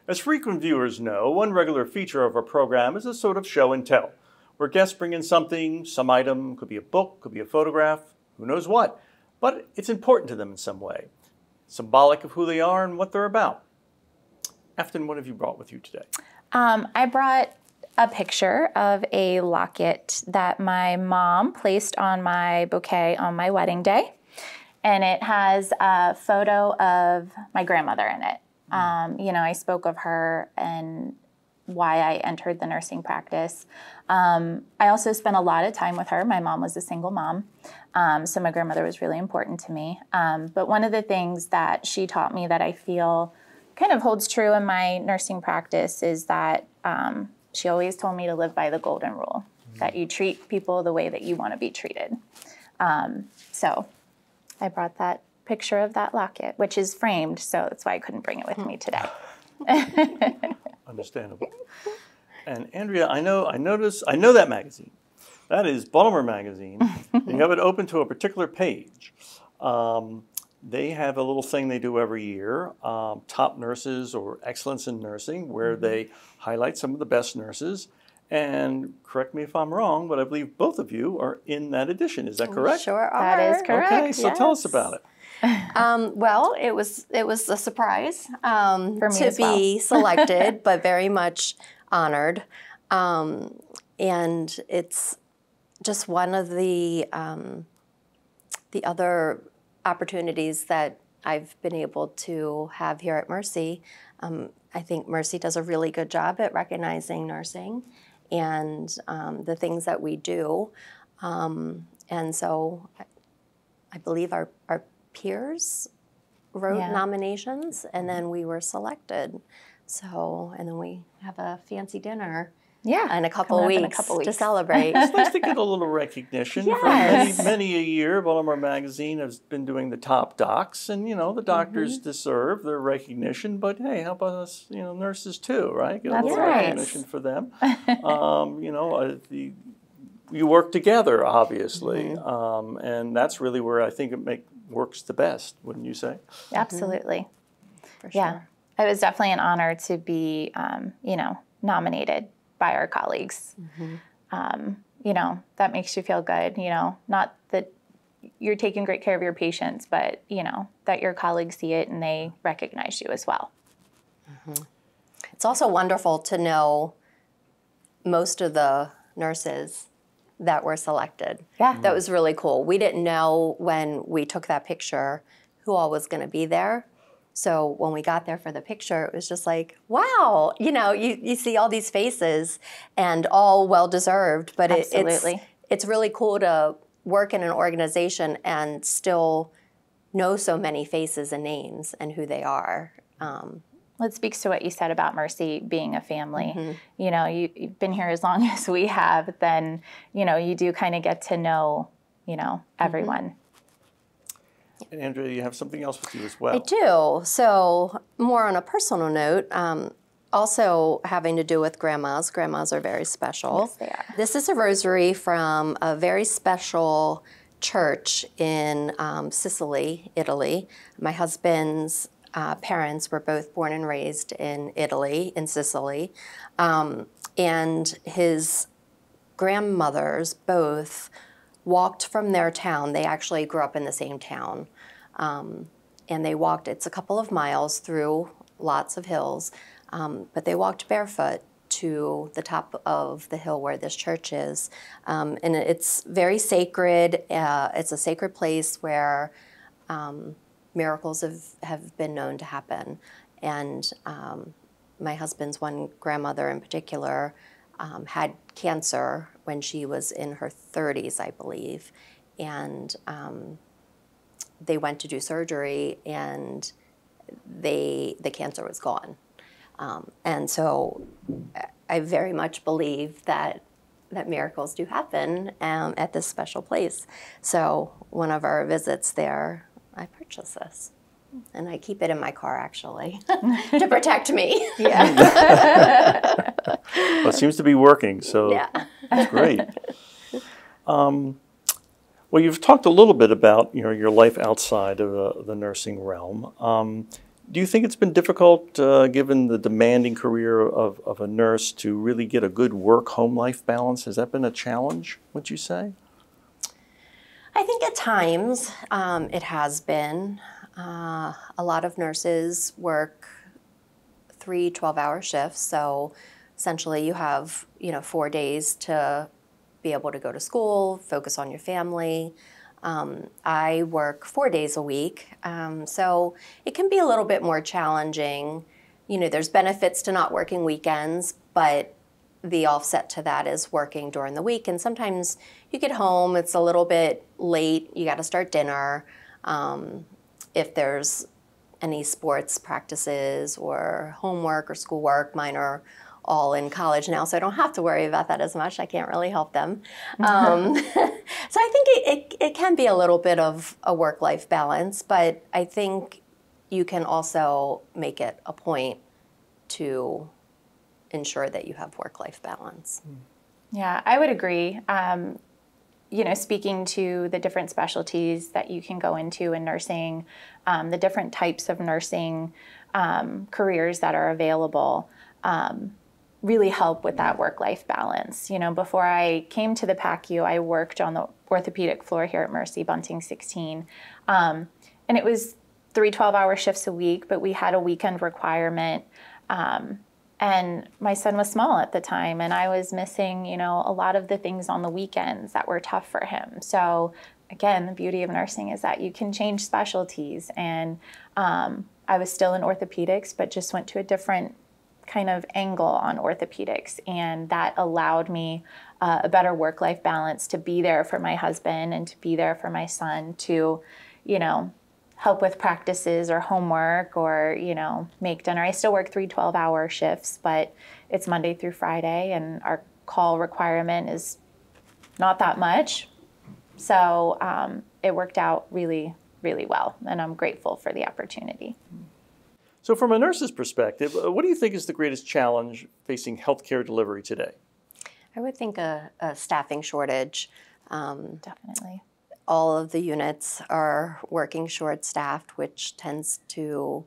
As frequent viewers know, one regular feature of our program is a sort of show and tell, where guests bring in something, some item, could be a book, could be a photograph, who knows what, but it's important to them in some way, symbolic of who they are and what they're about. Afton, what have you brought with you today? I brought a picture of a locket that my mom placed on my bouquet on my wedding day, and it has a photo of my grandmother in it. You know, I spoke of her and why I entered the nursing practice. I also spent a lot of time with her. My mom was a single mom, so my grandmother was really important to me. But one of the things that she taught me that I feel kind of holds true in my nursing practice is that she always told me to live by the golden rule, that you treat people the way that you want to be treated. So I brought that picture of that locket, which is framed, so that's why I couldn't bring it with me today. Understandable. And Andrea, I know that magazine. That is Baltimore Magazine. You have it open to a particular page. They have a little thing they do every year, Top Nurses or Excellence in Nursing, where they highlight some of the best nurses. And correct me if I'm wrong, but I believe both of you are in that edition. Is that correct? We sure are. That is correct. Okay, so tell us about it. Well, it was a surprise For me to as well. be selected, but very much honored. And it's just one of the other opportunities that I've been able to have here at Mercy. I think Mercy does a really good job at recognizing nursing and the things that we do. And so I believe our peers wrote nominations, and then we were selected. So, and then we have a fancy dinner in a couple of weeks to celebrate. It's nice to get a little recognition. Yes. For many a year, Baltimore Magazine has been doing the top docs, and you know the doctors deserve their recognition. But hey, how about us, you know, nurses too, right? Get a little recognition for them. You know, you work together, obviously, and that's really where I think it works the best. Wouldn't you say? Absolutely. For sure. Yeah, it was definitely an honor to be, you know, nominated by our colleagues. You know, that makes you feel good, you know, not that you're taking great care of your patients, but, you know, that your colleagues see it and they recognize you as well. It's also wonderful to know most of the nurses that were selected. Yeah. That was really cool. We didn't know when we took that picture who all was going to be there. So when we got there for the picture, it was just like, wow, you know, you see all these faces and all well-deserved, but it's really cool to work in an organization and still know so many faces and names and who they are. Well, it speaks to what you said about Mercy being a family. You know, you've been here as long as we have, then, you know, you do kind of get to know, you know, everyone. And Andrea, you have something else with you as well. I do. So more on a personal note, also having to do with grandmas. Grandmas are very special. Yes, they are. This is a rosary from a very special church in Sicily, Italy. My husband's parents were both born and raised in Italy, in Sicily. And his grandmothers both walked from their town. They actually grew up in the same town. And they walked, it's a couple of miles through lots of hills, but they walked barefoot to the top of the hill where this church is. And it's very sacred. It's a sacred place where miracles have been known to happen. And my husband's one grandmother in particular had cancer when she was in her 30s, I believe. And they went to do surgery, and the cancer was gone. And so I very much believe that miracles do happen at this special place. So one of our visits there, I purchased this. And I keep it in my car, actually, to protect me. Yeah. Well, it seems to be working, so that's great. Well, you've talked a little bit about your life outside of the nursing realm. Do you think it's been difficult, given the demanding career of a nurse, to really get a good work-home life balance? Has that been a challenge, would you say? I think at times it has been. A lot of nurses work 3 12-hour shifts, so essentially you have 4 days to be able to go to school, focus on your family. I work 4 days a week, so it can be a little bit more challenging. There's benefits to not working weekends, but the offset to that is working during the week. And sometimes you get home, it's a little bit late, you got to start dinner. If there's any sports practices or homework or schoolwork, mine are all in college now, so I don't have to worry about that as much. I can't really help them. So I think it can be a little bit of a work-life balance, but I think you can also make it a point to ensure that you have work-life balance. Yeah, I would agree. Speaking to the different specialties that you can go into in nursing, the different types of nursing careers that are available, really help with that work-life balance. Before I came to the PACU, I worked on the orthopedic floor here at Mercy, Bunting 16. And it was 3 12-hour shifts a week, but we had a weekend requirement. And my son was small at the time, and I was missing, a lot of the things on the weekends that were tough for him. So again, the beauty of nursing is that you can change specialties. And I was still in orthopedics, but just went to a different kind of angle on orthopedics, and that allowed me a better work-life balance to be there for my husband and to be there for my son to, help with practices or homework or, make dinner. I still work 3 12-hour shifts, but it's Monday through Friday, and our call requirement is not that much. So it worked out really, really well, and I'm grateful for the opportunity. So from a nurse's perspective, what do you think is the greatest challenge facing healthcare delivery today? I would think a staffing shortage. Definitely. All of the units are working short-staffed, which tends to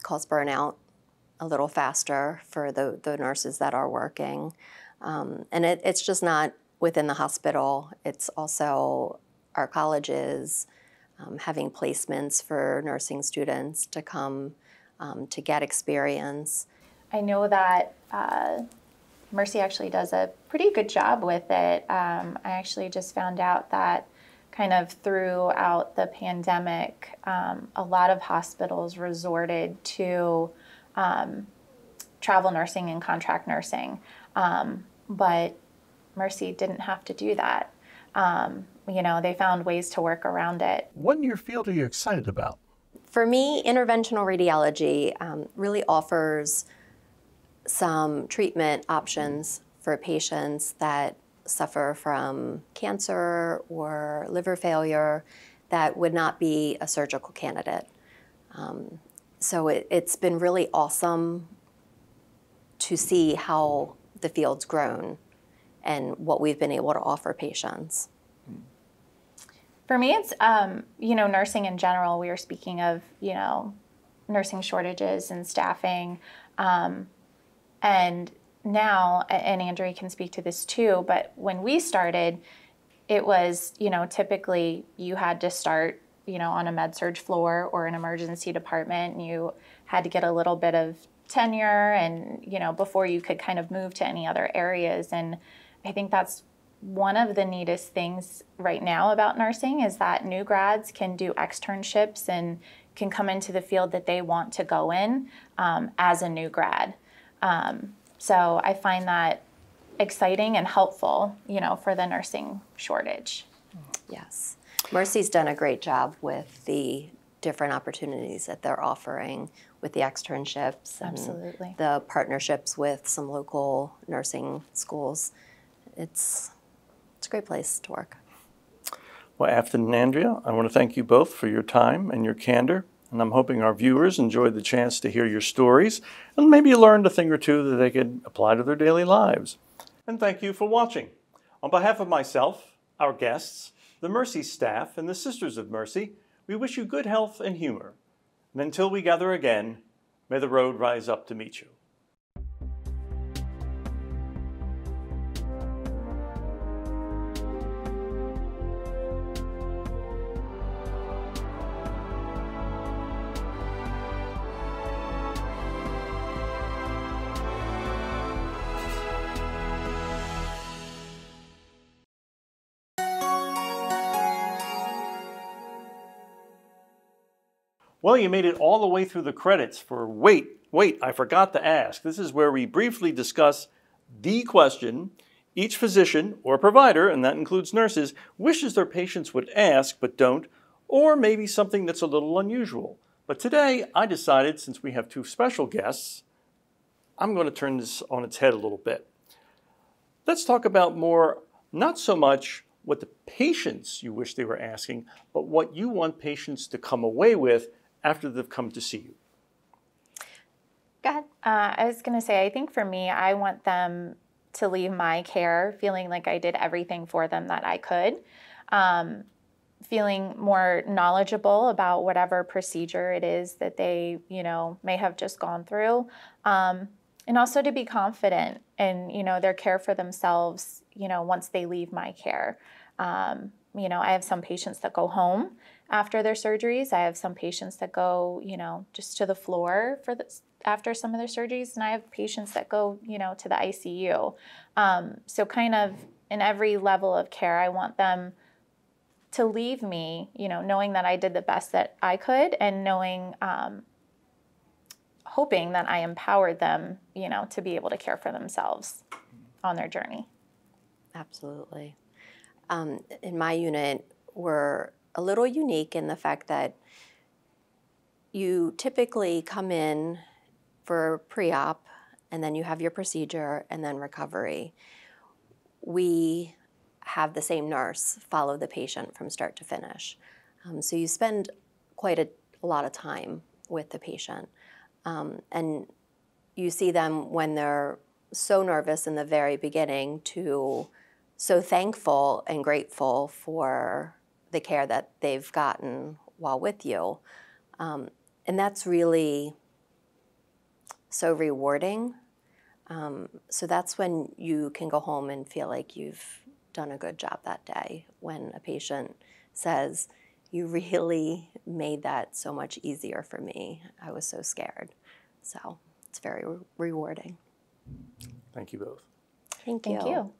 cause burnout a little faster for the nurses that are working. And it's just not within the hospital. It's also our colleges, having placements for nursing students to come to get experience. I know that Mercy actually does a pretty good job with it. I actually just found out that kind of throughout the pandemic, a lot of hospitals resorted to travel nursing and contract nursing, but Mercy didn't have to do that. They found ways to work around it. What in your field are you excited about? For me, interventional radiology really offers some treatment options for patients that suffer from cancer or liver failure that would not be a surgical candidate. So it's been really awesome to see how the field's grown and what we've been able to offer patients. For me, it's, nursing in general. We were speaking of, nursing shortages and staffing. And now, and Andrea can speak to this too, but when we started, it was, typically you had to start, on a med-surg floor or an emergency department, and you had to get a little bit of tenure and, before you could kind of move to any other areas. And I think that's one of the neatest things right now about nursing is that new grads can do externships and can come into the field that they want to go in as a new grad. So I find that exciting and helpful, for the nursing shortage. Yes. Mercy's done a great job with the different opportunities that they're offering with the externships and Absolutely. the partnerships with some local nursing schools. It's a great place to work. Well, Afton and Andrea, I want to thank you both for your time and your candor. And I'm hoping our viewers enjoyed the chance to hear your stories and maybe learned a thing or two that they could apply to their daily lives. And thank you for watching. On behalf of myself, our guests, the Mercy staff, and the Sisters of Mercy, we wish you good health and humor. And until we gather again, may the road rise up to meet you. Well, you made it all the way through the credits for wait, I forgot to ask. This is where we briefly discuss the question each physician or provider, and that includes nurses, wishes their patients would ask but don't, or maybe something that's a little unusual. But today, I decided, since we have two special guests, I'm going to turn this on its head a little bit. Let's talk about more, not so much what the patients you wish they were asking, but what you want patients to come away with after they've come to see you. Go ahead. I was going to say, I think for me, I want them to leave my care feeling like I did everything for them that I could, feeling more knowledgeable about whatever procedure it is that they, may have just gone through, and also to be confident in, their care for themselves, once they leave my care. I have some patients that go home after their surgeries. I have some patients that go, just to the floor after some of their surgeries, and I have patients that go, to the ICU. So kind of in every level of care, I want them to leave me, knowing that I did the best that I could, and knowing, hoping that I empowered them, to be able to care for themselves on their journey. Absolutely. In my unit, we're a little unique in the fact that you typically come in for pre-op, and then you have your procedure, and then recovery. We have the same nurse follow the patient from start to finish. So you spend quite a lot of time with the patient. And you see them when they're so nervous in the very beginning to so thankful and grateful for the care that they've gotten while with you. And that's really so rewarding. So that's when you can go home and feel like you've done a good job that day, when a patient says, "You really made that so much easier for me. I was so scared." So it's very rewarding. Thank you both. Thank you. Thank you.